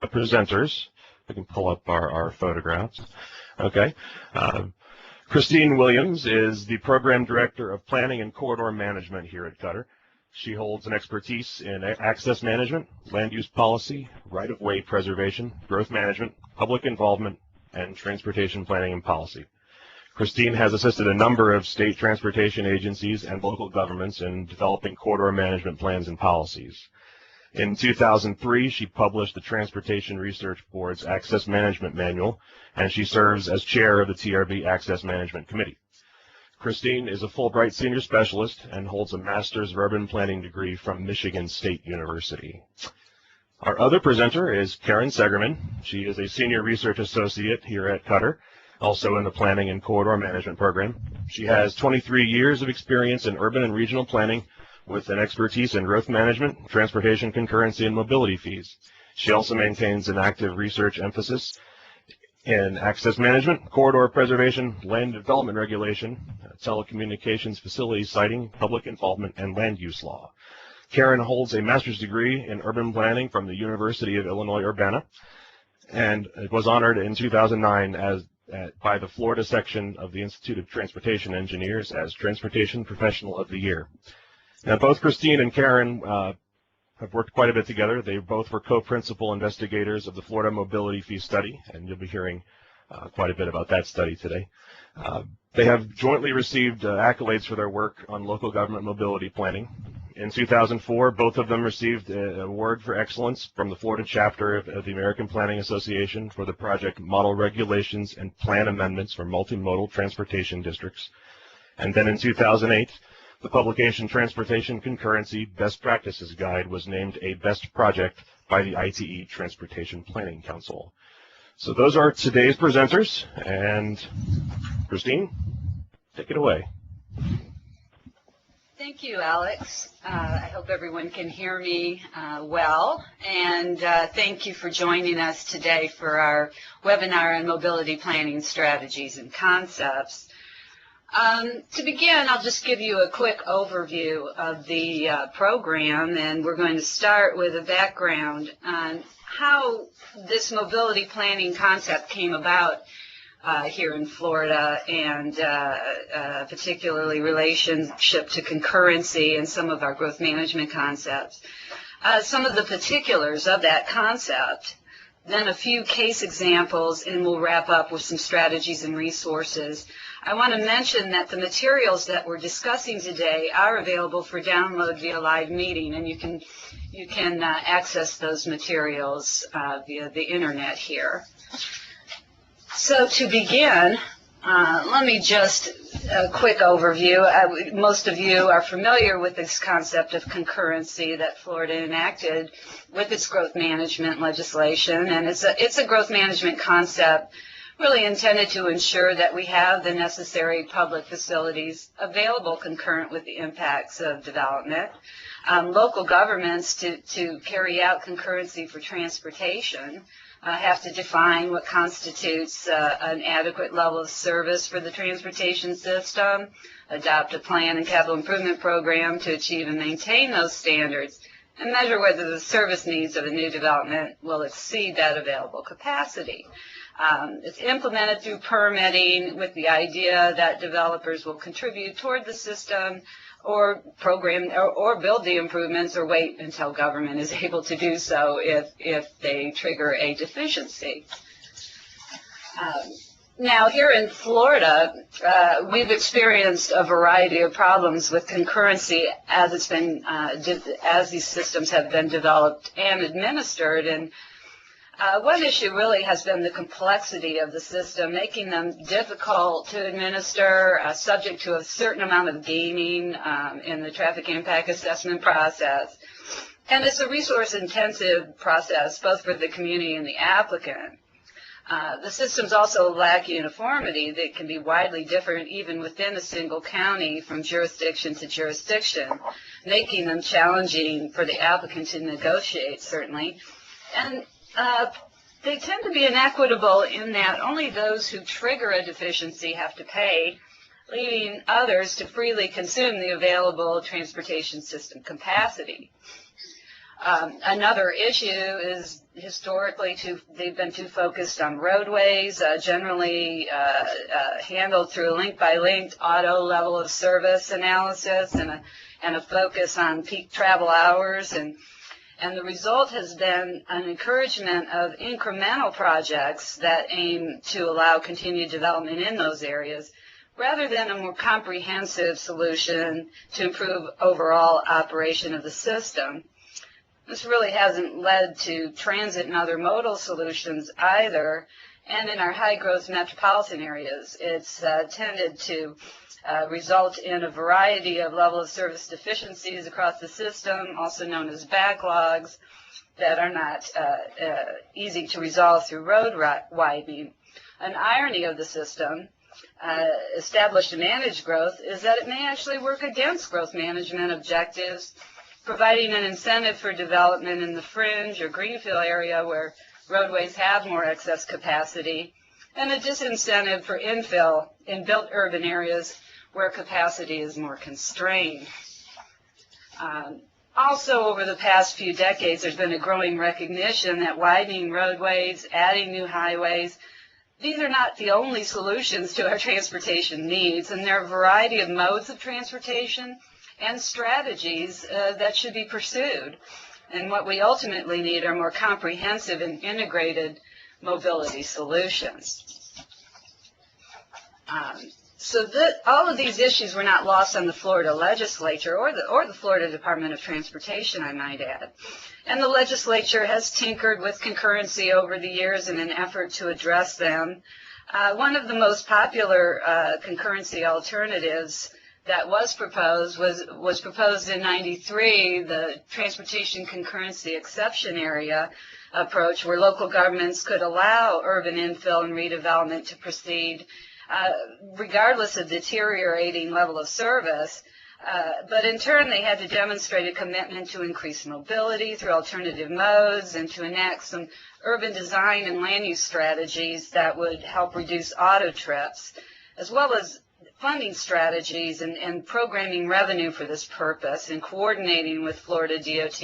presenters. I can pull up our photographs. Okay. Christine Williams is the Program Director of Planning and Corridor Management here at CUTR. She holds an expertise in access management, land use policy, right-of-way preservation, growth management, public involvement, and transportation planning and policy. Christine has assisted a number of state transportation agencies and local governments in developing corridor management plans and policies. In 2003, she published the Transportation Research Board's Access Management Manual, and she serves as chair of the TRB Access Management Committee. Christine is a Fulbright Senior Specialist and holds a Master's of Urban Planning degree from Michigan State University. Our other presenter is Karen Segerman. She is a Senior Research Associate here at CUTR, also in the Planning and Corridor Management Program. She has 23 years of experience in urban and regional planning with an expertise in growth management, transportation concurrency, and mobility fees. She also maintains an active research emphasis in access management, corridor preservation, land development regulation, telecommunications facility siting, public involvement, and land use law. Karen holds a master's degree in urban planning from the University of Illinois Urbana, and was honored in 2009 by the Florida section of the Institute of Transportation Engineers as Transportation Professional of the Year. Now, both Christine and Karen have worked quite a bit together. They both were co-principal investigators of the Florida Mobility Fee Study, and you'll be hearing quite a bit about that study today. They have jointly received accolades for their work on local government mobility planning. In 2004, both of them received an award for excellence from the Florida chapter of the American Planning Association for the project Model Regulations and Plan Amendments for Multimodal Transportation Districts. And then in 2008, the publication Transportation Concurrency Best Practices Guide was named a best project by the ITE Transportation Planning Council. So those are today's presenters, and Christine, take it away. Thank you, Alex. I hope everyone can hear me well, and thank you for joining us today for our webinar on mobility planning strategies and concepts. To begin, I'll just give you a quick overview of the program, and we're going to start with a background on how this mobility planning concept came about here in Florida, and particularly relationship to concurrency and some of our growth management concepts. Some of the particulars of that concept, then a few case examples, and we'll wrap up with some strategies and resources. I want to mention that the materials that we're discussing today are available for download via live meeting, and you can access those materials via the internet here. So to begin, let me just a quick overview. Most of you are familiar with this concept of concurrency that Florida enacted with its growth management legislation, and it's a growth management concept really intended to ensure that we have the necessary public facilities available concurrent with the impacts of development. Local governments, to carry out concurrency for transportation, have to define what constitutes an adequate level of service for the transportation system, adopt a plan and capital improvement program to achieve and maintain those standards, and measure whether the service needs of a new development will exceed that available capacity. It's implemented through permitting with the idea that developers will contribute toward the system or program or build the improvements, or wait until government is able to do so if they trigger a deficiency. Now, here in Florida, we've experienced a variety of problems with concurrency as it's been as these systems have been developed and administered. And one issue really has been the complexity of the system, making them difficult to administer, subject to a certain amount of gaming in the traffic impact assessment process. And it's a resource-intensive process, both for the community and the applicant. The systems also lack uniformity. They can be widely different even within a single county from jurisdiction to jurisdiction, making them challenging for the applicant to negotiate, certainly. And they tend to be inequitable in that only those who trigger a deficiency have to pay, leaving others to freely consume the available transportation system capacity. Another issue is historically they've been too focused on roadways, generally handled through a link-by-link auto level of service analysis and a focus on peak travel hours. And the result has been an encouragement of incremental projects that aim to allow continued development in those areas, rather than a more comprehensive solution to improve overall operation of the system. This really hasn't led to transit and other modal solutions either, and in our high-growth metropolitan areas, it's tended to result in a variety of level of service deficiencies across the system, also known as backlogs, that are not easy to resolve through road widening. An irony of the system, established to manage growth, is that it may actually work against growth management objectives, providing an incentive for development in the fringe or greenfield area where roadways have more excess capacity, and a disincentive for infill in built urban areas where capacity is more constrained. Also, over the past few decades, there's been a growing recognition that widening roadways, adding new highways, these are not the only solutions to our transportation needs, and there are a variety of modes of transportation and strategies that should be pursued. And what we ultimately need are more comprehensive and integrated mobility solutions. All of these issues were not lost on the Florida legislature or the Florida Department of Transportation, I might add. And the legislature has tinkered with concurrency over the years in an effort to address them. One of the most popular concurrency alternatives that was proposed was proposed in '93, the Transportation Concurrency Exception Area approach, where local governments could allow urban infill and redevelopment to proceed regardless of deteriorating level of service, but in turn they had to demonstrate a commitment to increase mobility through alternative modes and to enact some urban design and land use strategies that would help reduce auto trips, as well as funding strategies and programming revenue for this purpose and coordinating with Florida DOT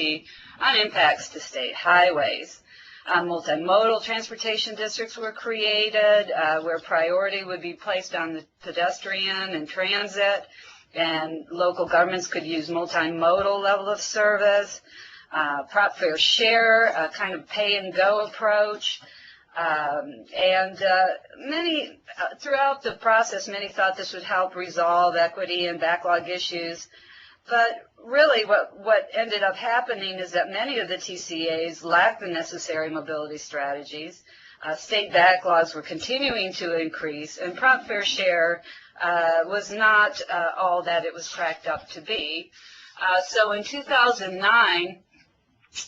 on impacts to state highways. Multimodal transportation districts were created where priority would be placed on the pedestrian and transit, and local governments could use multimodal level of service, prop fare share, a kind of pay-and-go approach. Throughout the process, many thought this would help resolve equity and backlog issues. But really what ended up happening is that many of the TCAs lacked the necessary mobility strategies. State backlogs were continuing to increase, and prop fare share was not all that it was cracked up to be. So in 2009,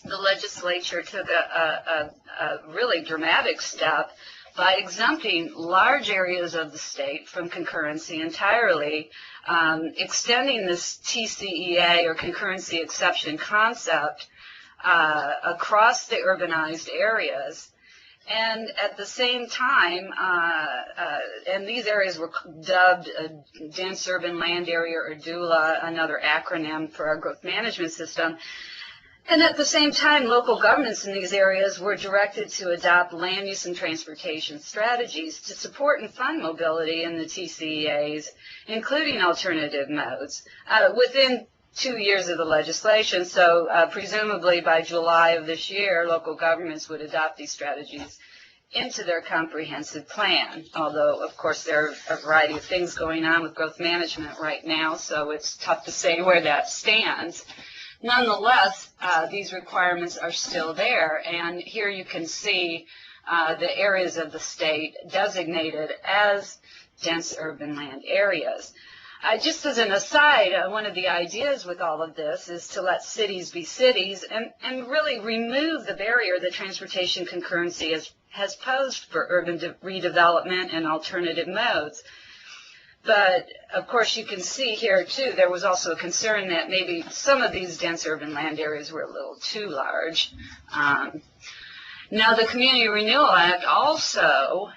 the legislature took a really dramatic step by exempting large areas of the state from concurrency entirely, extending this TCEA or concurrency exception concept across the urbanized areas. And at the same time, and these areas were dubbed a dense urban land area, or DULA, another acronym for our growth management system. And at the same time, local governments in these areas were directed to adopt land use and transportation strategies to support and fund mobility in the TCEAs, including alternative modes, within 2 years of the legislation. So presumably by July of this year, local governments would adopt these strategies into their comprehensive plan, although, of course, there are a variety of things going on with growth management right now, so it's tough to say where that stands. Nonetheless, these requirements are still there, and here you can see the areas of the state designated as dense urban land areas. Just as an aside, one of the ideas with all of this is to let cities be cities and really remove the barrier that transportation concurrency has posed for urban redevelopment and alternative modes. But, of course, you can see here, too, there was also a concern that maybe some of these dense urban land areas were a little too large. Now, the Community Renewal Act also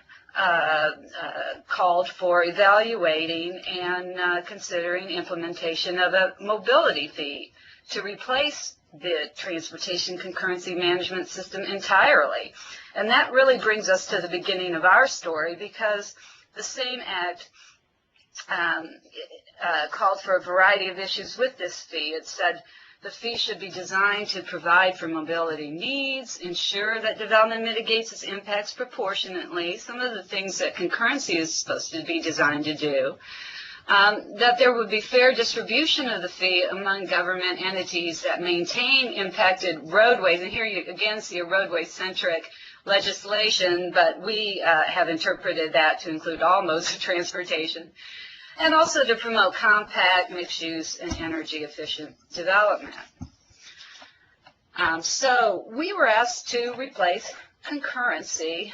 called for evaluating and considering implementation of a mobility fee to replace the transportation concurrency management system entirely. And that really brings us to the beginning of our story, because the same act called for a variety of issues with this fee. It said the fee should be designed to provide for mobility needs, ensure that development mitigates its impacts proportionately, some of the things that concurrency is supposed to be designed to do, that there would be fair distribution of the fee among government entities that maintain impacted roadways. And here you again see a roadway-centric legislation, but we have interpreted that to include all modes of transportation, and also to promote compact, mixed-use, and energy-efficient development. So we were asked to replace concurrency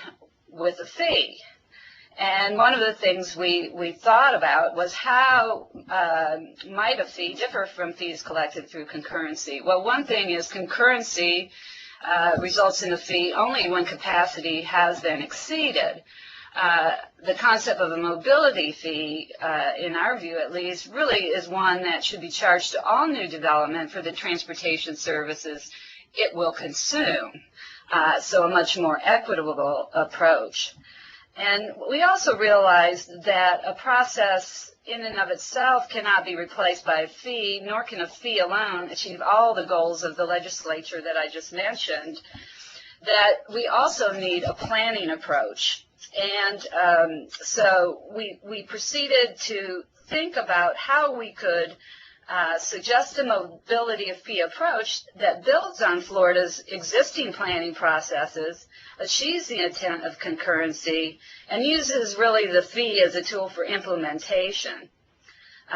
with a fee. And one of the things we thought about was how might a fee differ from fees collected through concurrency? Well, one thing is concurrency results in a fee only when capacity has been exceeded. The concept of a mobility fee, in our view at least, really is one that should be charged to all new development for the transportation services it will consume. So a much more equitable approach. And we also realized that a process in and of itself cannot be replaced by a fee, nor can a fee alone achieve all the goals of the legislature that I just mentioned, that we also need a planning approach. And so we proceeded to think about how we could suggest a mobility of fee approach that builds on Florida's existing planning processes, achieves the intent of concurrency, and uses really the fee as a tool for implementation.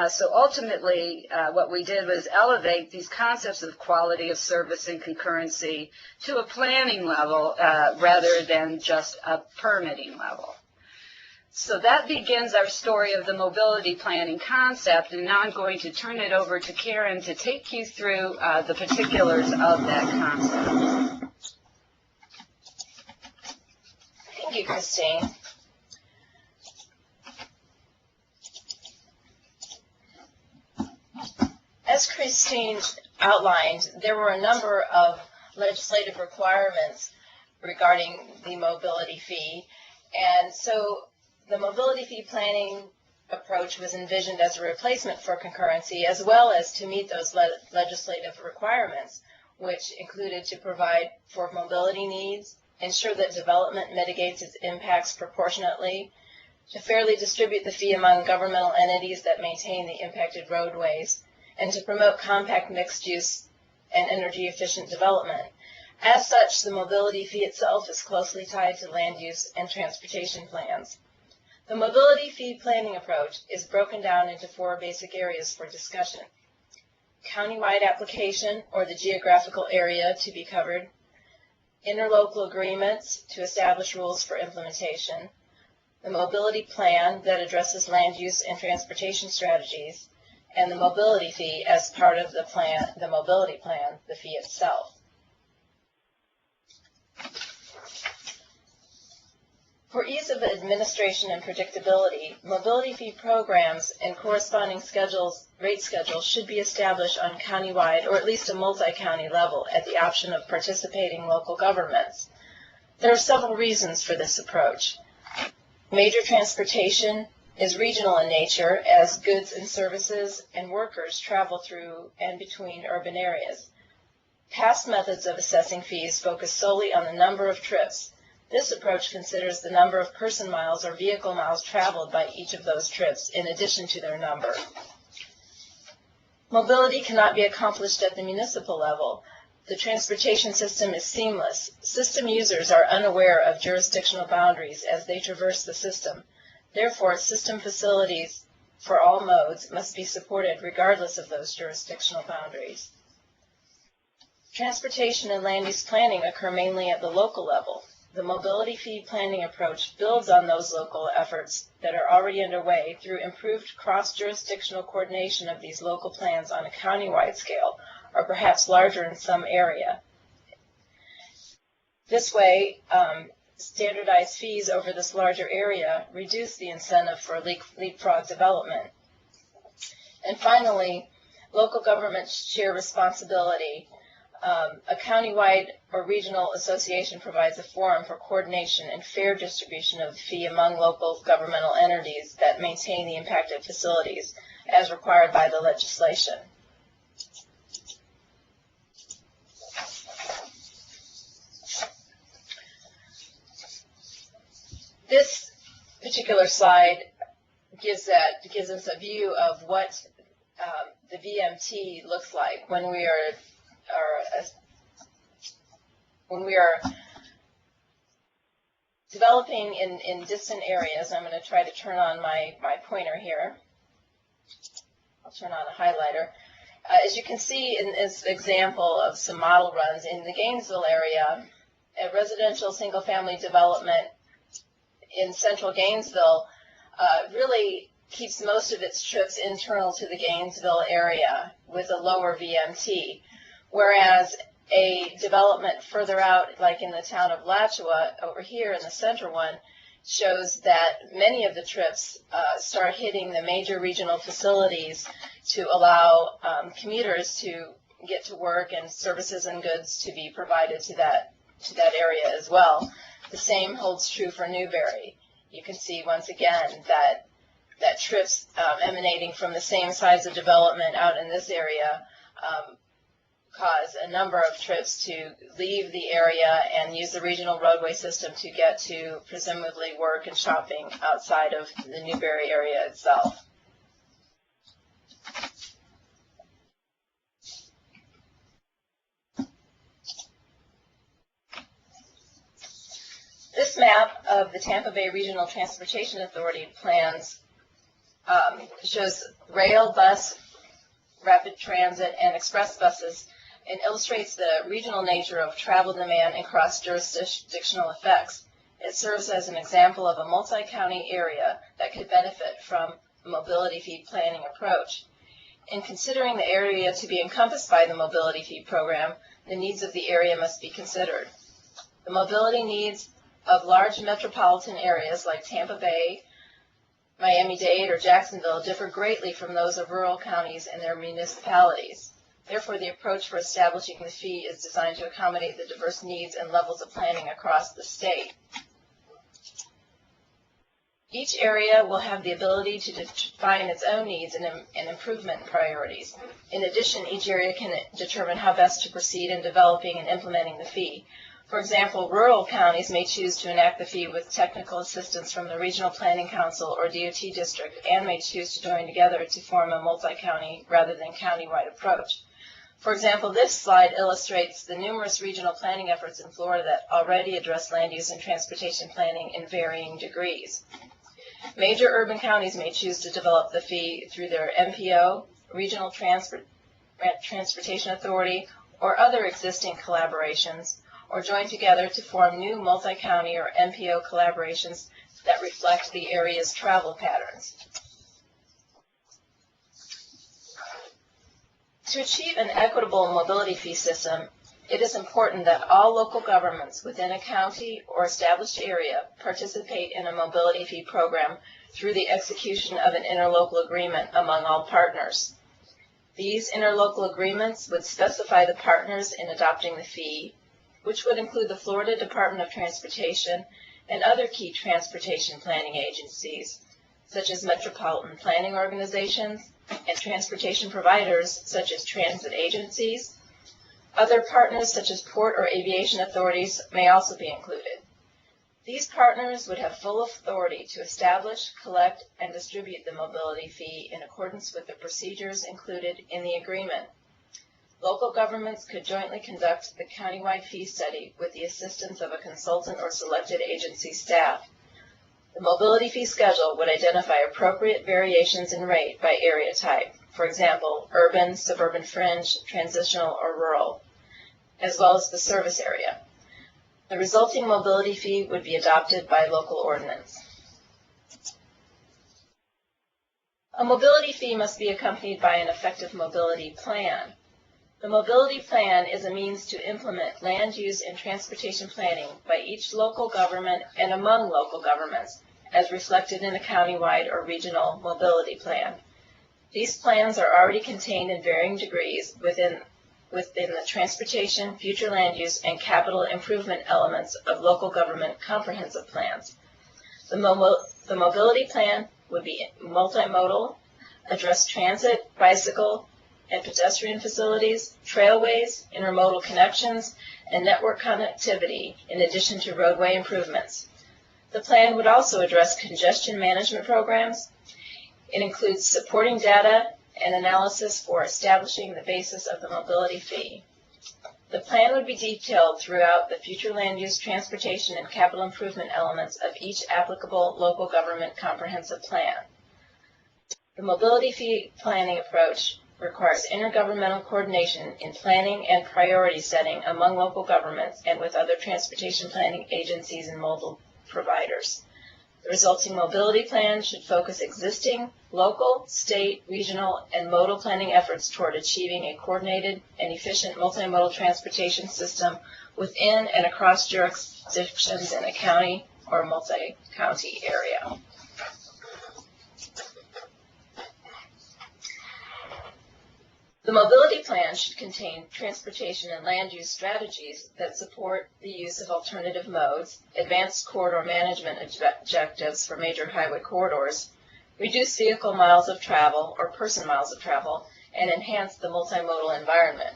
So ultimately, what we did was elevate these concepts of quality of service and concurrency to a planning level rather than just a permitting level. So that begins our story of the mobility planning concept, and now I'm going to turn it over to Karen to take you through the particulars of that concept. Thank you, Christine. As Christine outlined, there were a number of legislative requirements regarding the mobility fee, and so the mobility fee planning approach was envisioned as a replacement for concurrency, as well as to meet those legislative requirements, which included to provide for mobility needs, ensure that development mitigates its impacts proportionately, to fairly distribute the fee among governmental entities that maintain the impacted roadways, and to promote compact mixed-use and energy-efficient development. As such, the mobility fee itself is closely tied to land use and transportation plans. The mobility fee planning approach is broken down into 4 basic areas for discussion: countywide application, or the geographical area to be covered; interlocal agreements to establish rules for implementation; the mobility plan that addresses land use and transportation strategies; and the mobility fee as part of the plan, the mobility plan, the fee itself. For ease of administration and predictability, mobility fee programs and corresponding rate schedules should be established on countywide or at least a multi-county level at the option of participating local governments. There are several reasons for this approach. Major transportation is regional in nature, as goods and services and workers travel through and between urban areas. Past methods of assessing fees focus solely on the number of trips. This approach considers the number of person miles or vehicle miles traveled by each of those trips in addition to their number. Mobility cannot be accomplished at the municipal level. The transportation system is seamless. System users are unaware of jurisdictional boundaries as they traverse the system. Therefore, system facilities for all modes must be supported regardless of those jurisdictional boundaries. Transportation and land use planning occur mainly at the local level. The mobility fee planning approach builds on those local efforts that are already underway through improved cross-jurisdictional coordination of these local plans on a countywide scale, or perhaps larger in some area. This way, standardized fees over this larger area reduce the incentive for leapfrog development. And finally, local governments share responsibility A countywide or regional association provides a forum for coordination and fair distribution of the fee among local governmental entities that maintain the impacted facilities as required by the legislation. This particular slide gives us a view of what the VMT looks like when we are developing in distant areas. I'm going to try to turn on my pointer here. I'll turn on a highlighter. As you can see in this example of some model runs in the Gainesville area, a residential single-family development in central Gainesville really keeps most of its trips internal to the Gainesville area with a lower VMT, whereas a development further out, like in the town of Alachua, over here in the center one, shows that many of the trips start hitting the major regional facilities to allow commuters to get to work and services and goods to be provided to that area as well. The same holds true for Newberry. You can see once again that trips emanating from the same size of development out in this area cause a number of trips to leave the area and use the regional roadway system to get to presumably work and shopping outside of the Newberry area itself. This map of the Tampa Bay Regional Transportation Authority plans shows rail, bus, rapid transit, and express buses, and illustrates the regional nature of travel demand and cross-jurisdictional effects. It serves as an example of a multi-county area that could benefit from a mobility fee planning approach. In considering the area to be encompassed by the mobility fee program, the needs of the area must be considered. The mobility needs of large metropolitan areas like Tampa Bay, Miami-Dade, or Jacksonville differ greatly from those of rural counties and their municipalities. Therefore, the approach for establishing the fee is designed to accommodate the diverse needs and levels of planning across the state. Each area will have the ability to define its own needs and improvement priorities. In addition, each area can determine how best to proceed in developing and implementing the fee. For example, rural counties may choose to enact the fee with technical assistance from the Regional Planning Council or DOT district, and may choose to join together to form a multi-county rather than county-wide approach. For example, this slide illustrates the numerous regional planning efforts in Florida that already address land use and transportation planning in varying degrees. Major urban counties may choose to develop the fee through their MPO, Regional Transportation Authority, or other existing collaborations, or join together to form new multi-county or MPO collaborations that reflect the area's travel patterns. To achieve an equitable mobility fee system, it is important that all local governments within a county or established area participate in a mobility fee program through the execution of an interlocal agreement among all partners. These interlocal agreements would specify the partners in adopting the fee, which would include the Florida Department of Transportation and other key transportation planning agencies, such as metropolitan planning organizations and transportation providers, such as transit agencies. Other partners, such as port or aviation authorities, may also be included. These partners would have full authority to establish, collect, and distribute the mobility fee in accordance with the procedures included in the agreement. Local governments could jointly conduct the countywide fee study with the assistance of a consultant or selected agency staff. The mobility fee schedule would identify appropriate variations in rate by area type, for example, urban, suburban fringe, transitional, or rural, as well as the service area. The resulting mobility fee would be adopted by local ordinance. A mobility fee must be accompanied by an effective mobility plan. The mobility plan is a means to implement land use and transportation planning by each local government and among local governments, as reflected in a countywide or regional mobility plan. These plans are already contained in varying degrees within within the transportation, future land use, and capital improvement elements of local government comprehensive plans. The mobility plan would be multimodal, address transit, bicycle, and pedestrian facilities, trailways, intermodal connections, and network connectivity, in addition to roadway improvements. The plan would also address congestion management programs. It includes supporting data and analysis for establishing the basis of the mobility fee. The plan would be detailed throughout the future land use, transportation, and capital improvement elements of each applicable local government comprehensive plan. The mobility fee planning approach requires intergovernmental coordination in planning and priority setting among local governments and with other transportation planning agencies and modal providers. The resulting mobility plan should focus existing local, state, regional, and modal planning efforts toward achieving a coordinated and efficient multimodal transportation system within and across jurisdictions in a county or multi-county area. The mobility plan should contain transportation and land use strategies that support the use of alternative modes, advanced corridor management objectives for major highway corridors, reduce vehicle miles of travel or person miles of travel, and enhance the multimodal environment.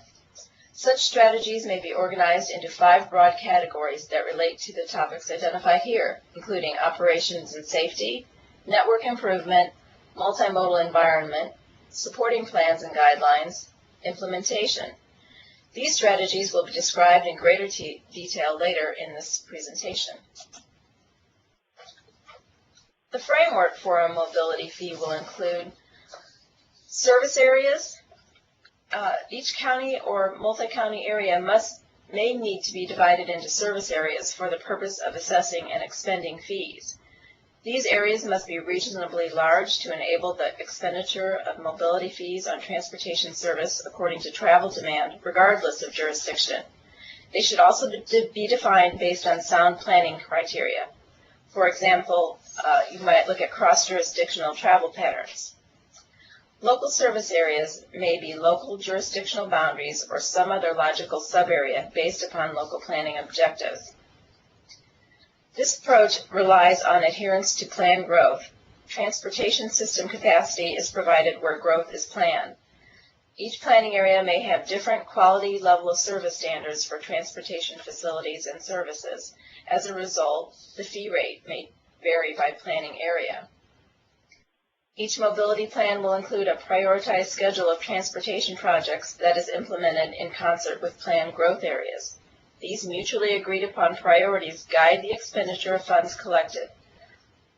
Such strategies may be organized into 5 broad categories that relate to the topics identified here, including operations and safety, network improvement, multimodal environment, supporting plans and guidelines, implementation. These strategies will be described in greater detail later in this presentation. The framework for a mobility fee will include service areas. Each county or multi-county area may need to be divided into service areas for the purpose of assessing and expending fees. These areas must be reasonably large to enable the expenditure of mobility fees on transportation service according to travel demand, regardless of jurisdiction. They should also be defined based on sound planning criteria. For example, you might look at cross-jurisdictional travel patterns. Local service areas may be local jurisdictional boundaries or some other logical sub-area based upon local planning objectives. This approach relies on adherence to planned growth. Transportation system capacity is provided where growth is planned. Each planning area may have different quality level of service standards for transportation facilities and services. As a result, the fee rate may vary by planning area. Each mobility plan will include a prioritized schedule of transportation projects that is implemented in concert with planned growth areas. These mutually agreed upon priorities guide the expenditure of funds collected.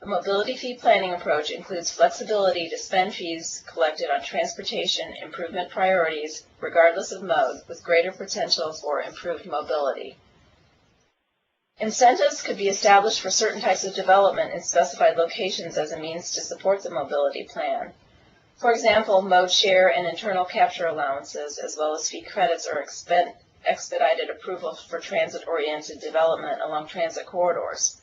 The mobility fee planning approach includes flexibility to spend fees collected on transportation improvement priorities, regardless of mode, with greater potential for improved mobility. Incentives could be established for certain types of development in specified locations as a means to support the mobility plan. For example, mode share and internal capture allowances, as well as fee credits or expedited approval for transit-oriented development along transit corridors.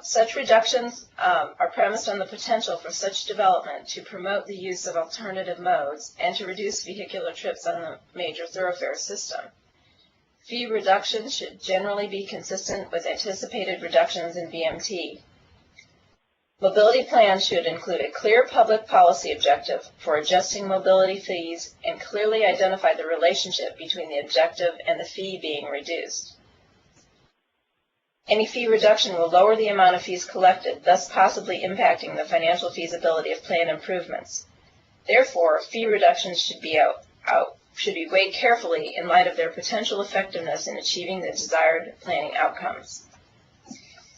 Such reductions are premised on the potential for such development to promote the use of alternative modes and to reduce vehicular trips on the major thoroughfare system. Fee reductions should generally be consistent with anticipated reductions in VMT. Mobility plans should include a clear public policy objective for adjusting mobility fees and clearly identify the relationship between the objective and the fee being reduced. Any fee reduction will lower the amount of fees collected, thus possibly impacting the financial feasibility of plan improvements. Therefore, fee reductions should be weighed carefully in light of their potential effectiveness in achieving the desired planning outcomes.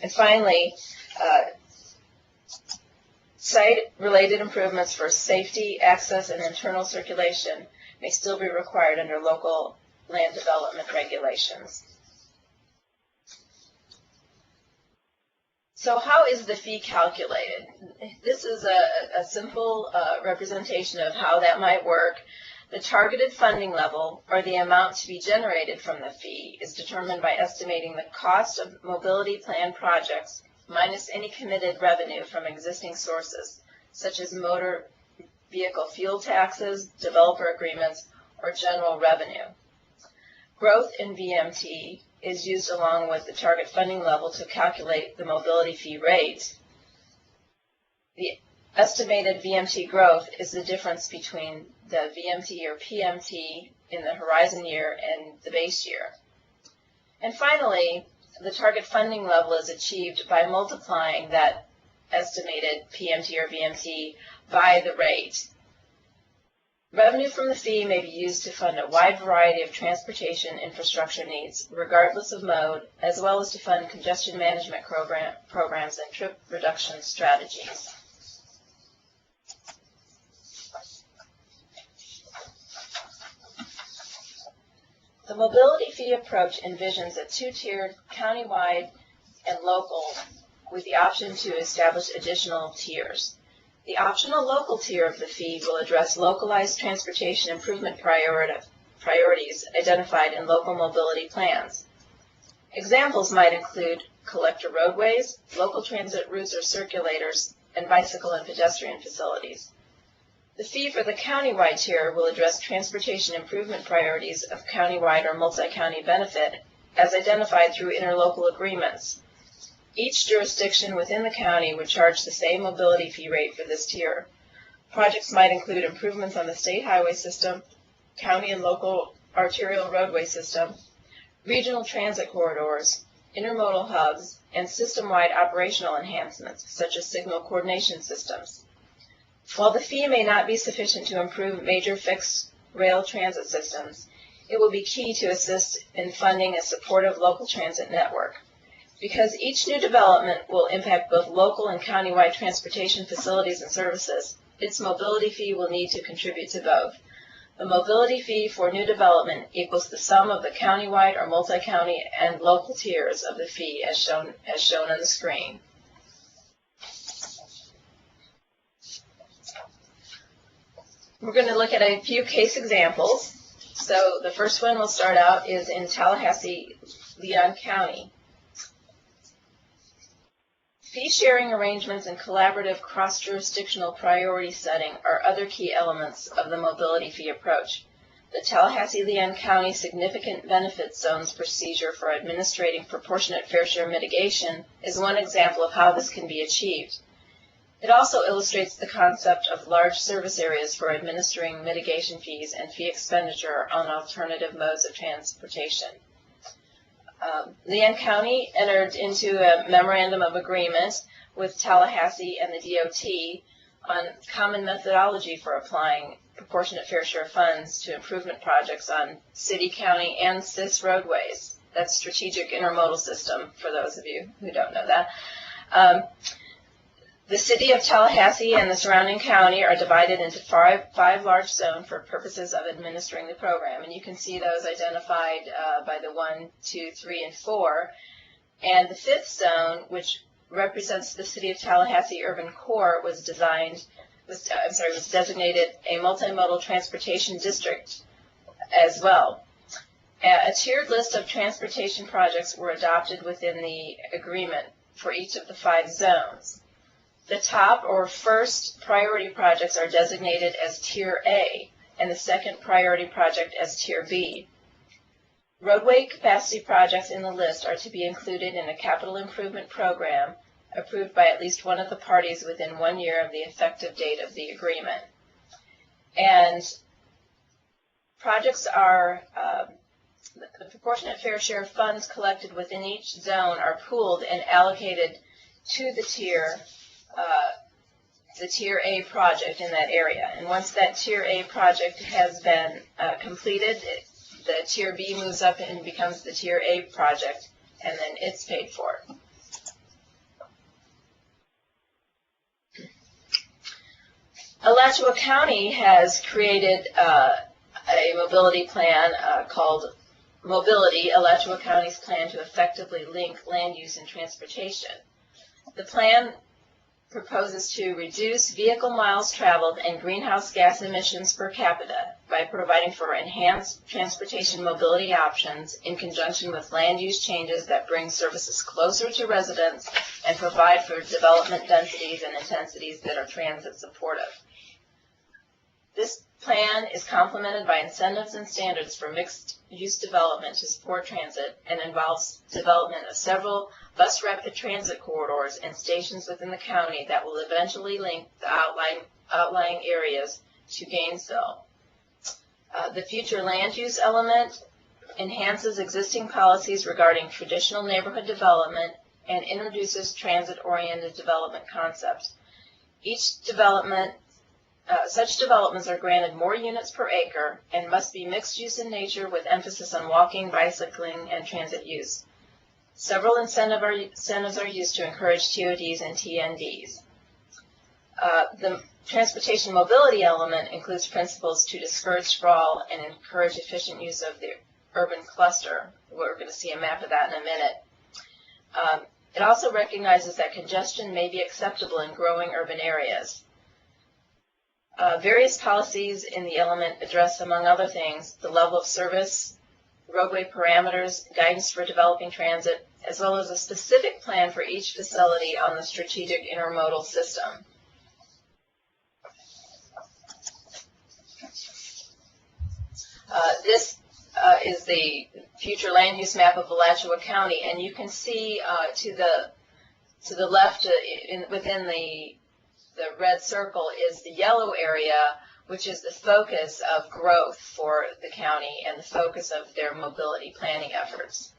And finally, site-related improvements for safety, access, and internal circulation may still be required under local land development regulations. So how is the fee calculated? This is a simple representation of how that might work. The targeted funding level, or the amount to be generated from the fee, is determined by estimating the cost of mobility plan projects minus any committed revenue from existing sources, such as motor vehicle fuel taxes, developer agreements, or general revenue. Growth in VMT is used along with the target funding level to calculate the mobility fee rate. The estimated VMT growth is the difference between the VMT or PMT in the horizon year and the base year. And finally, the target funding level is achieved by multiplying that estimated PMT or VMT by the rate. Revenue from the fee may be used to fund a wide variety of transportation infrastructure needs, regardless of mode, as well as to fund congestion management programs and trip reduction strategies. The mobility fee approach envisions a two-tiered countywide and local with the option to establish additional tiers. The optional local tier of the fee will address localized transportation improvement priorities identified in local mobility plans. Examples might include collector roadways, local transit routes or circulators, and bicycle and pedestrian facilities. The fee for the countywide tier will address transportation improvement priorities of countywide or multi-county benefit as identified through interlocal agreements. Each jurisdiction within the county would charge the same mobility fee rate for this tier. Projects might include improvements on the state highway system, county and local arterial roadway system, regional transit corridors, intermodal hubs, and system-wide operational enhancements, such as signal coordination systems. While the fee may not be sufficient to improve major fixed rail transit systems, it will be key to assist in funding a supportive local transit network. Because each new development will impact both local and countywide transportation facilities and services, its mobility fee will need to contribute to both. The mobility fee for new development equals the sum of the countywide or multi-county and local tiers of the fee as shown on the screen. We're going to look at a few case examples. So the first one we'll start out is in Tallahassee, Leon County. Fee-sharing arrangements and collaborative cross-jurisdictional priority setting are other key elements of the mobility fee approach. The Tallahassee-Leon County Significant Benefit Zones procedure for administrating proportionate fair share mitigation is one example of how this can be achieved. It also illustrates the concept of large service areas for administering mitigation fees and fee expenditure on alternative modes of transportation. Leon County entered into a memorandum of agreement with Tallahassee and the DOT on common methodology for applying proportionate fair share funds to improvement projects on city, county, and CIS roadways. That's strategic intermodal system, for those of you who don't know that. The city of Tallahassee and the surrounding county are divided into five large zones for purposes of administering the program. And you can see those identified by the 1, 2, 3, and 4. And the fifth zone, which represents the city of Tallahassee urban core, was designated a multimodal transportation district as well. A tiered list of transportation projects were adopted within the agreement for each of the 5 zones. The top or first priority projects are designated as Tier A, and the second priority project as Tier B. Roadway capacity projects in the list are to be included in a capital improvement program approved by at least one of the parties within 1 year of the effective date of the agreement. And projects are, the proportionate fair share funds collected within each zone are pooled and allocated to the Tier A project in that area. And once that Tier A project has been completed, the Tier B moves up and becomes the Tier A project, and then it's paid for. Alachua County has created a mobility plan called Mobility, Alachua County's plan to effectively link land use and transportation. The plan proposes to reduce vehicle miles traveled and greenhouse gas emissions per capita by providing for enhanced transportation mobility options in conjunction with land use changes that bring services closer to residents and provide for development densities and intensities that are transit supportive. This plan is complemented by incentives and standards for mixed-use development to support transit and involves development of several bus rapid transit corridors and stations within the county that will eventually link the outlying areas to Gainesville. The future land use element enhances existing policies regarding traditional neighborhood development and introduces transit-oriented development concepts. Such developments are granted more units per acre and must be mixed use in nature with emphasis on walking, bicycling, and transit use. Several incentives are used to encourage TODs and TNDs. The transportation mobility element includes principles to discourage sprawl and encourage efficient use of the urban cluster. We're going to see a map of that in a minute. It also recognizes that congestion may be acceptable in growing urban areas. Various policies in the element address, among other things, the level of service, roadway parameters, guidance for developing transit, as well as a specific plan for each facility on the strategic intermodal system. This is the future land use map of Alachua County, and you can see to the left within the red circle is the yellow area, which is the focus of growth for the county and the focus of their mobility planning efforts.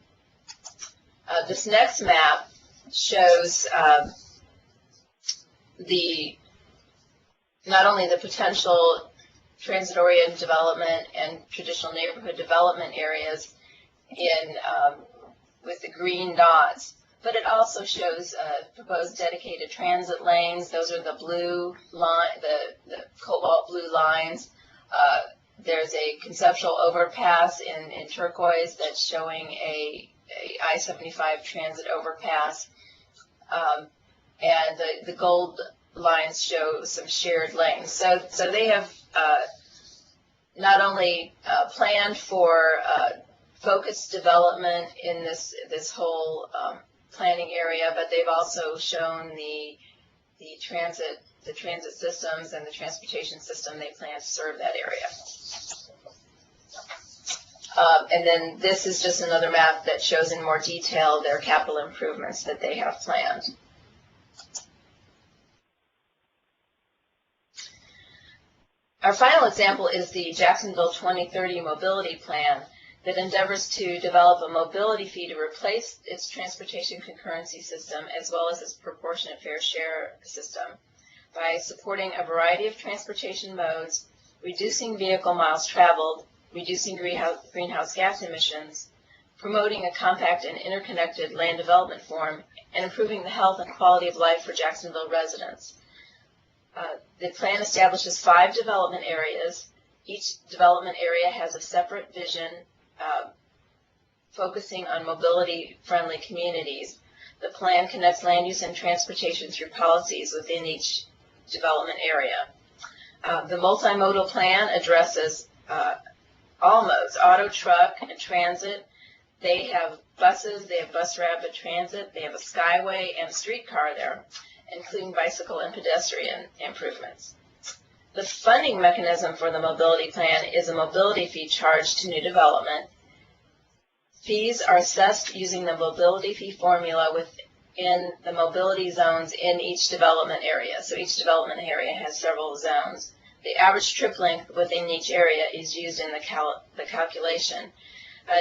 This next map shows not only the potential transit-oriented development and traditional neighborhood development areas with the green dots, but it also shows proposed dedicated transit lanes. Those are the blue line, the cobalt blue lines. There's a conceptual overpass in turquoise that's showing a I-75 transit overpass, and the gold lines show some shared lanes. So they have not only planned for focused development in this whole planning area, but they've also shown the transit systems and the transportation system they plan to serve that area. And then this is just another map that shows in more detail their capital improvements that they have planned. Our final example is the Jacksonville 2030 Mobility Plan that endeavors to develop a mobility fee to replace its transportation concurrency system as well as its proportionate fair share system by supporting a variety of transportation modes, reducing vehicle miles traveled, reducing greenhouse gas emissions, promoting a compact and interconnected land development form, and improving the health and quality of life for Jacksonville residents. The plan establishes 5 development areas. Each development area has a separate vision focusing on mobility-friendly communities. The plan connects land use and transportation through policies within each development area. The multimodal plan addresses all modes, auto, truck, and transit. They have buses, they have bus rapid transit, they have a skyway and a streetcar there, including bicycle and pedestrian improvements. The funding mechanism for the mobility plan is a mobility fee charged to new development. Fees are assessed using the mobility fee formula within the mobility zones in each development area. So each development area has several zones. The average trip length within each area is used in the calculation.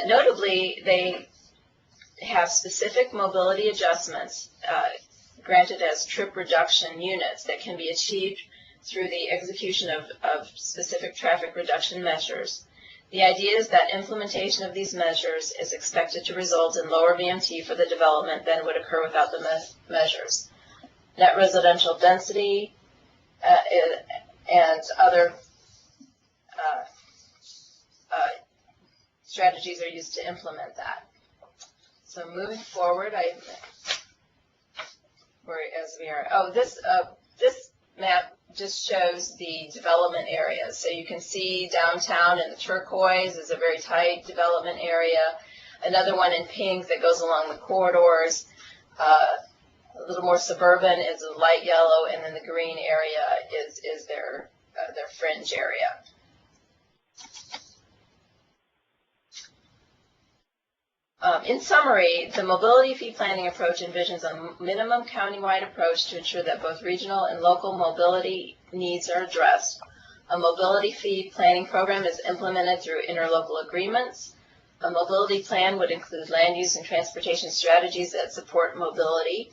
Notably, they have specific mobility adjustments granted as trip reduction units that can be achieved through the execution of specific traffic reduction measures. The idea is that implementation of these measures is expected to result in lower VMT for the development than would occur without the measures. Net residential density and other strategies are used to implement that. So moving forward, this map just shows the development areas. So you can see downtown in the turquoise is a very tight development area. Another one in pink that goes along the corridors. A little more suburban is a light yellow, and then the green area is their their fringe area. In summary, the mobility fee planning approach envisions a minimum countywide approach to ensure that both regional and local mobility needs are addressed. A mobility fee planning program is implemented through interlocal agreements. A mobility plan would include land use and transportation strategies that support mobility.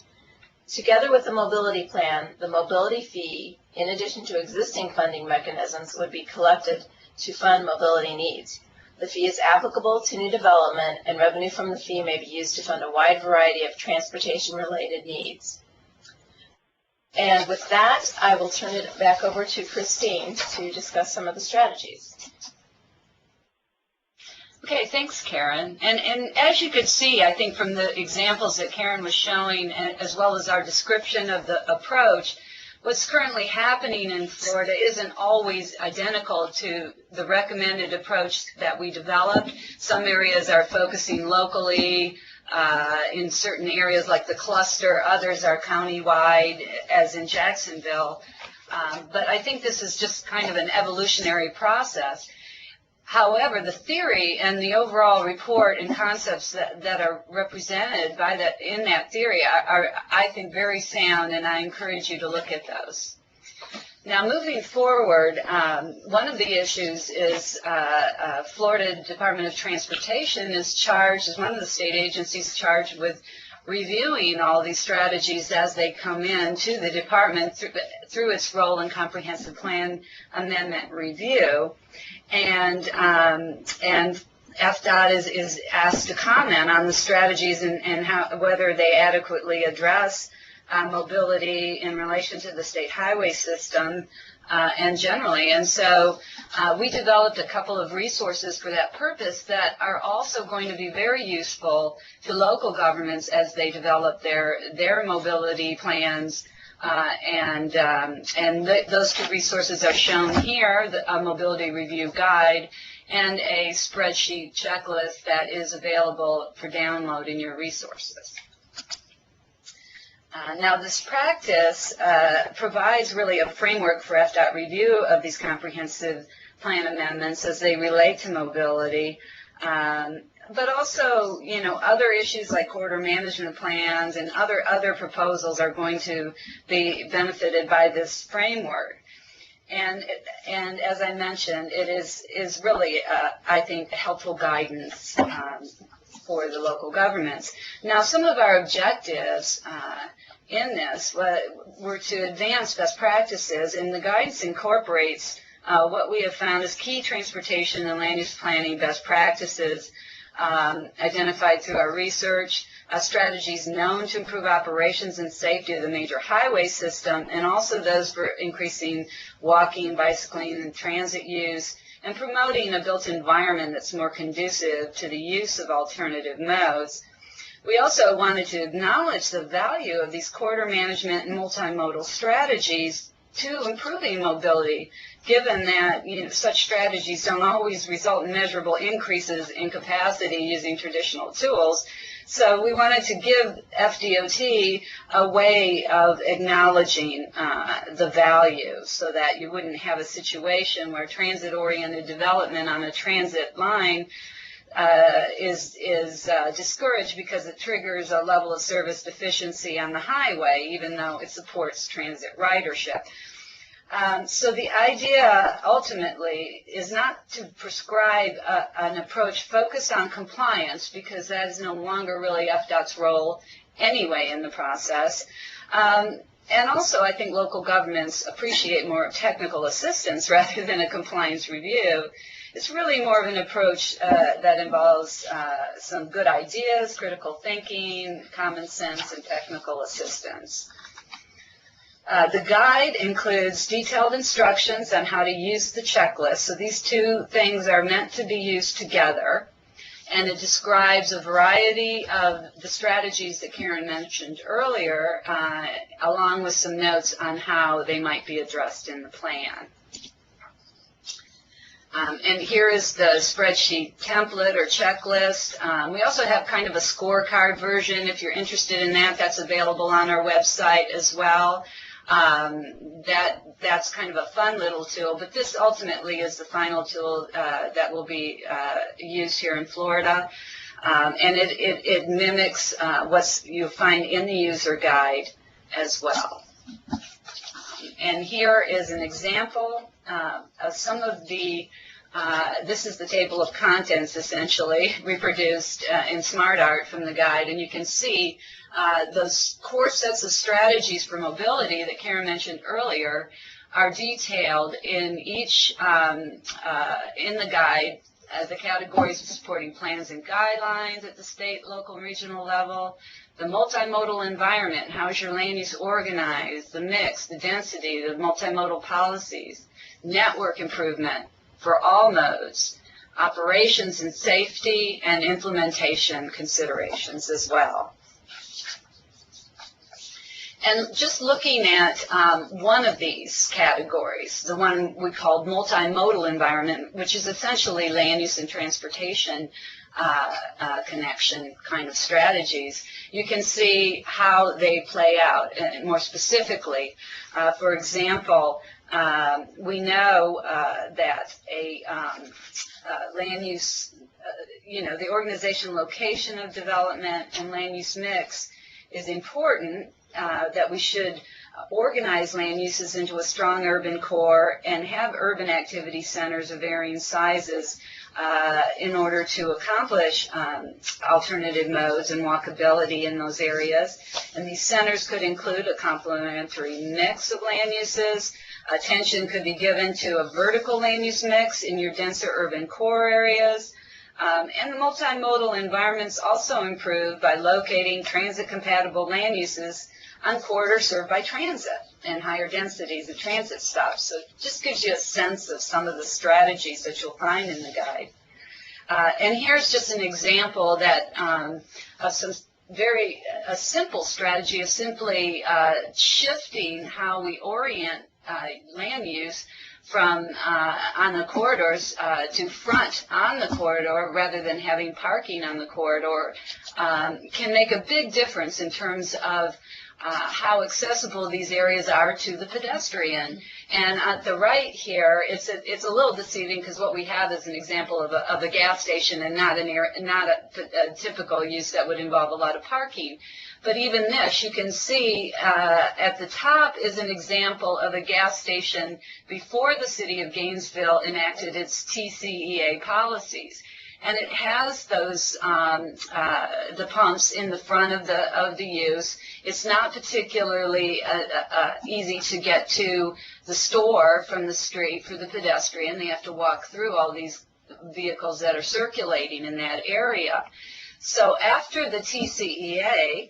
Together with the mobility plan, the mobility fee, in addition to existing funding mechanisms, would be collected to fund mobility needs. The fee is applicable to new development, and revenue from the fee may be used to fund a wide variety of transportation-related needs. And with that, I will turn it back over to Christine to discuss some of the strategies. Okay, thanks, Karen. And as you could see, I think from the examples that Karen was showing, as well as our description of the approach, what's currently happening in Florida isn't always identical to the recommended approach that we developed. Some areas are focusing locally in certain areas like the cluster. Others are countywide, as in Jacksonville. But I think this is just kind of an evolutionary process. However, the theory and the overall report and concepts that are represented by in that theory are, I think, very sound, and I encourage you to look at those. Now, moving forward, one of the issues is Florida Department of Transportation is one of the state agencies charged with reviewing all these strategies as they come in to the department through its role in comprehensive plan amendment review. And FDOT is asked to comment on the strategies and whether they adequately address mobility in relation to the state highway system and generally. And so we developed a couple of resources for that purpose that are also going to be very useful to local governments as they develop their mobility plans. Those two resources are shown here, a mobility review guide and a spreadsheet checklist that is available for download in your resources. Now, this practice provides really a framework for FDOT review of these comprehensive plan amendments as they relate to mobility. But also, you know, other issues like corridor management plans and other proposals are going to be benefited by this framework. And as I mentioned, it is really, I think, helpful guidance for the local governments. Now, some of our objectives in this were to advance best practices, and the guidance incorporates what we have found as key transportation and land use planning best practices identified through our research, strategies known to improve operations and safety of the major highway system, and also those for increasing walking, bicycling, and transit use, and promoting a built environment that's more conducive to the use of alternative modes. We also wanted to acknowledge the value of these corridor management and multimodal strategies to improving mobility, given that such strategies don't always result in measurable increases in capacity using traditional tools. So we wanted to give FDOT a way of acknowledging the value so that you wouldn't have a situation where transit-oriented development on a transit line is discouraged because it triggers a level of service deficiency on the highway, even though it supports transit ridership. So the idea ultimately is not to prescribe an approach focused on compliance, because that is no longer really FDOT's role anyway in the process. And also, I think local governments appreciate more technical assistance rather than a compliance review. It's really more of an approach that involves some good ideas, critical thinking, common sense, and technical assistance. The guide includes detailed instructions on how to use the checklist. So these two things are meant to be used together. And it describes a variety of the strategies that Karen mentioned earlier, along with some notes on how they might be addressed in the plan. And here is the spreadsheet template or checklist. We also have kind of a scorecard version. If you're interested in that, that's available on our website as well. That's kind of a fun little tool, but this ultimately is the final tool that will be used here in Florida. And it mimics what you'll find in the user guide as well. And here is an example of some of the, this is the table of contents essentially reproduced in SmartArt from the guide, and you can see those core sets of strategies for mobility that Karen mentioned earlier are detailed in each, in the guide, the categories of supporting plans and guidelines at the state, local, and regional level, the multimodal environment, how is your land use organized, the mix, the density, the multimodal policies, network improvement for all modes, operations and safety, and implementation considerations as well. And just looking at one of these categories, the one we called multimodal environment, which is essentially land use and transportation connection kind of strategies, you can see how they play out. And more specifically, for example, we know that a land use, the organization, location of development and land use mix is important, that we should organize land uses into a strong urban core and have urban activity centers of varying sizes in order to accomplish alternative modes and walkability in those areas. And these centers could include a complementary mix of land uses. Attention could be given to a vertical land use mix in your denser urban core areas. And the multimodal environments also improve by locating transit-compatible land uses on corridors served by transit and higher densities of transit stops. So it just gives you a sense of some of the strategies that you'll find in the guide. And here's just an example that of some a simple strategy of simply shifting how we orient land use from on the corridors to front on the corridor rather than having parking on the corridor can make a big difference in terms of how accessible these areas are to the pedestrian. And at the right here, it's a little deceiving because what we have is an example of a gas station and not a typical use that would involve a lot of parking. But even this, you can see at the top is an example of a gas station before the city of Gainesville enacted its TCEA policies. And it has those the pumps in the front of the use. It's not particularly easy to get to the store from the street for the pedestrian. They have to walk through all these vehicles that are circulating in that area. So after the TCEA,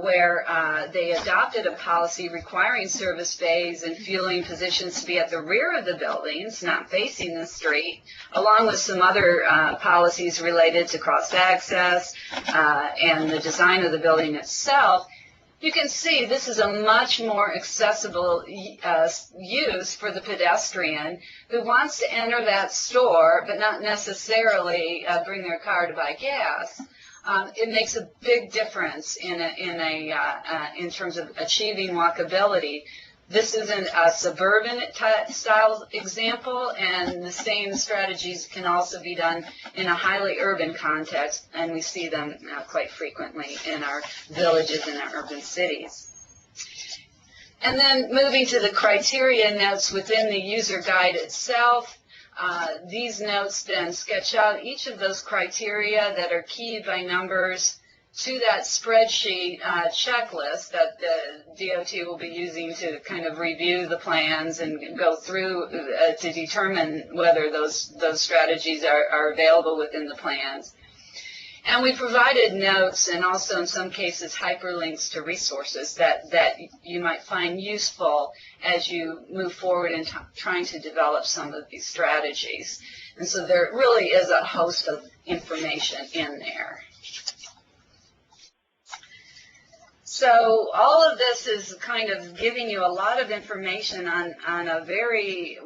where they adopted a policy requiring service bays and fueling positions to be at the rear of the buildings, not facing the street, along with some other policies related to cross-access and the design of the building itself, you can see this is a much more accessible use for the pedestrian who wants to enter that store but not necessarily bring their car to buy gas. It makes a big difference in terms of achieving walkability. This is a suburban style example, and the same strategies can also be done in a highly urban context, and we see them quite frequently in our villages and our urban cities. And then moving to the criteria notes within the user guide itself. These notes then sketch out each of those criteria that are keyed by numbers to that spreadsheet checklist that the DOT will be using to kind of review the plans and go through to determine whether those strategies are available within the plans. And we provided notes and also in some cases hyperlinks to resources that you might find useful as you move forward in trying to develop some of these strategies. And so there really is a host of information in there. So all of this is kind of giving you a lot of information on a very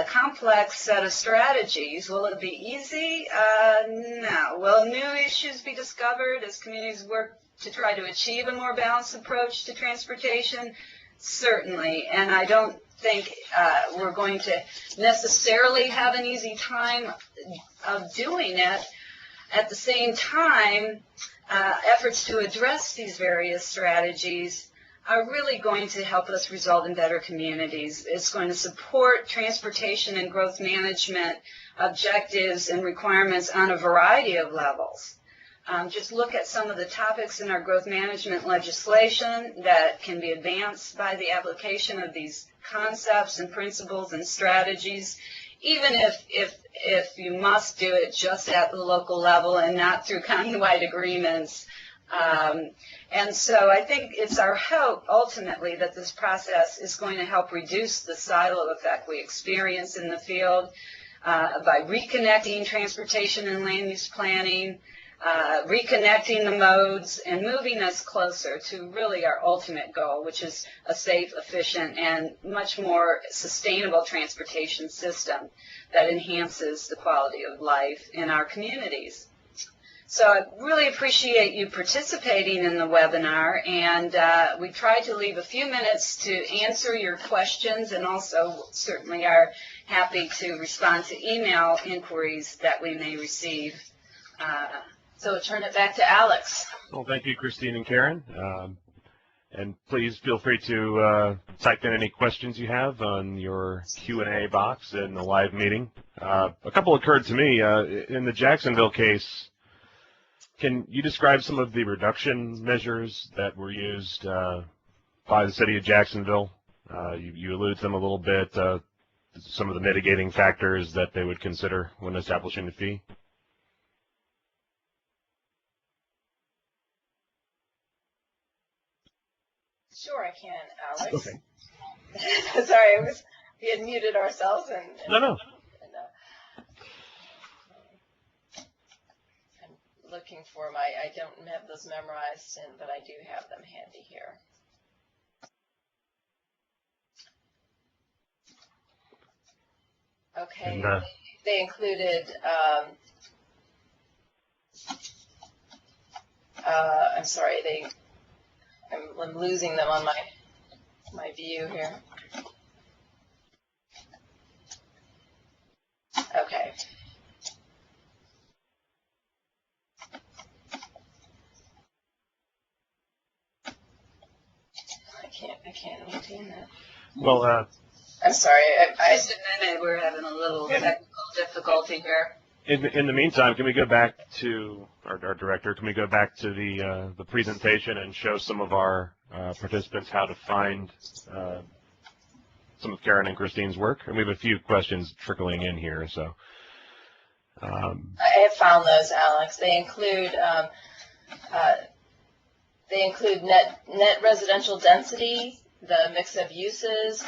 complex set of strategies. Will it be easy? No. Will new issues be discovered as communities work to try to achieve a more balanced approach to transportation? Certainly, and I don't think we're going to necessarily have an easy time of doing it. At the same time, efforts to address these various strategies are really going to help us result in better communities. It's going to support transportation and growth management objectives and requirements on a variety of levels. Just look at some of the topics in our growth management legislation that can be advanced by the application of these concepts and principles and strategies, even if you must do it just at the local level and not through countywide agreements. And so I think it's our hope ultimately that this process is going to help reduce the silo effect we experience in the field by reconnecting transportation and land use planning, reconnecting the modes, and moving us closer to really our ultimate goal, which is a safe, efficient, and much more sustainable transportation system that enhances the quality of life in our communities. So I really appreciate you participating in the webinar, and we tried to leave a few minutes to answer your questions, and also certainly are happy to respond to email inquiries that we may receive. So I'll turn it back to Alex. Well, thank you, Christine and Karen. And please feel free to type in any questions you have on your Q&A box in the live meeting. A couple occurred to me. In the Jacksonville case, can you describe some of the reduction measures that were used by the city of Jacksonville? You alluded to them a little bit, some of the mitigating factors that they would consider when establishing the fee. Sure, I can, Alex. Okay. Sorry, we had muted ourselves. No. I'm looking for I don't have those memorized, but I do have them handy here. Okay, And, they included, I'm sorry, I'm losing them on my view here. Okay. I can't maintain that. well, I'm sorry. Just a minute, we're having a little technical difficulty here. in the meantime, can we go back to our director? Can we go back to the presentation and show some of our participants how to find some of Karen and Christine's work? And we have a few questions trickling in here, so. I have found those, Alex. They include net residential density, the mix of uses,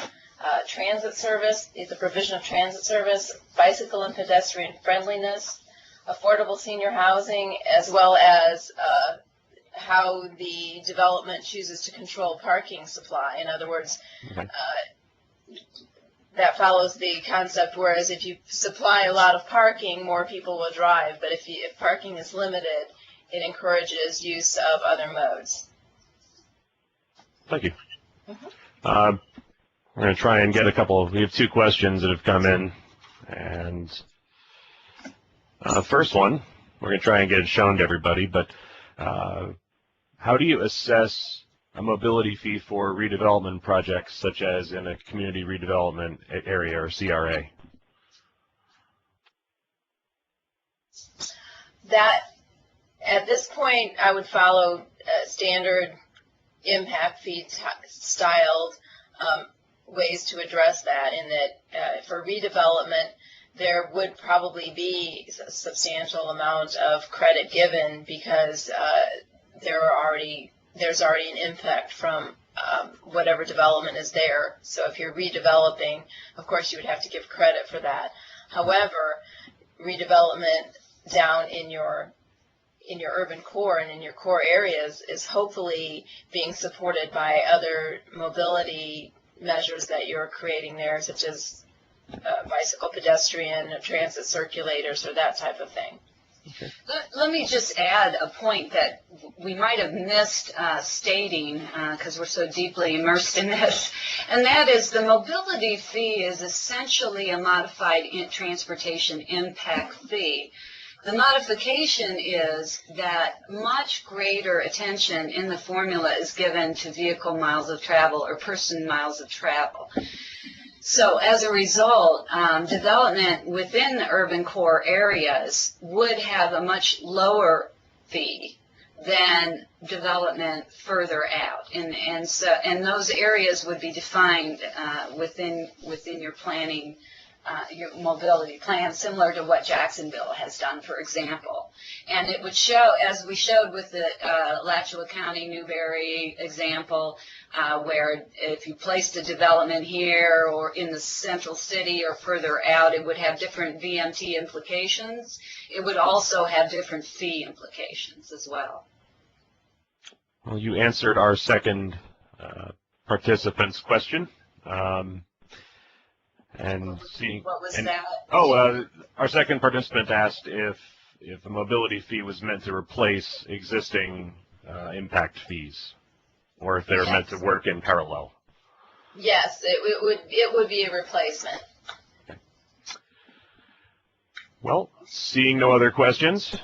transit service, the provision of transit service, bicycle and pedestrian friendliness, affordable senior housing, as well as how the development chooses to control parking supply. In other words, that follows the concept, whereas if you supply a lot of parking, more people will drive, but if parking is limited, it encourages use of other modes. Thank you. We're going to try and get we have two questions that have come in, and the first one, we're going to try and get it shown to everybody, but how do you assess a mobility fee for redevelopment projects, such as in a community redevelopment area or CRA? That, at this point, I would follow standard impact fee styled ways to address that, in that for redevelopment, there would probably be a substantial amount of credit given because there's already an impact from whatever development is there. So if you're redeveloping, of course you would have to give credit for that. However, redevelopment down in your urban core and in your core areas is hopefully being supported by other mobility measures that you're creating there, such as bicycle, pedestrian, transit circulators, or that type of thing. Let me just add a point that we might have missed stating because we're so deeply immersed in this, and that is the mobility fee is essentially a modified transportation impact fee. The modification is that much greater attention in the formula is given to vehicle miles of travel or person miles of travel. So as a result, development within the urban core areas would have a much lower fee than development further out, and those areas would be defined within your planning, your mobility plan, similar to what Jacksonville has done, for example. And it would show, as we showed with the Alachua County Newberry example, where if you placed a development here or in the central city or further out, it would have different VMT implications. It would also have different fee implications as well. Well, you answered our second participant's question. And seeing, what was that? Oh, our second participant asked if the mobility fee was meant to replace existing impact fees, or if they're meant to work in parallel. Yes, it would be a replacement. Okay. Well, seeing no other questions,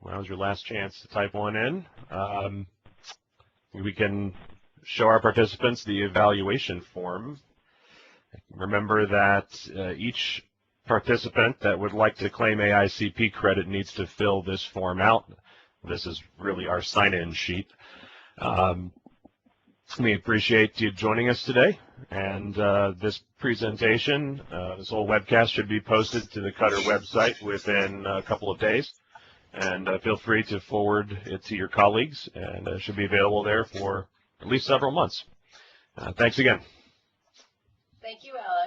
now's your last chance to type one in. We can show our participants the evaluation form. Remember that each participant that would like to claim AICP credit needs to fill this form out. This is really our sign-in sheet. We appreciate you joining us today, and this presentation, this whole webcast should be posted to the CUTR website within a couple of days, and feel free to forward it to your colleagues, and it should be available there for at least several months. Thanks again. Thank you, Alex.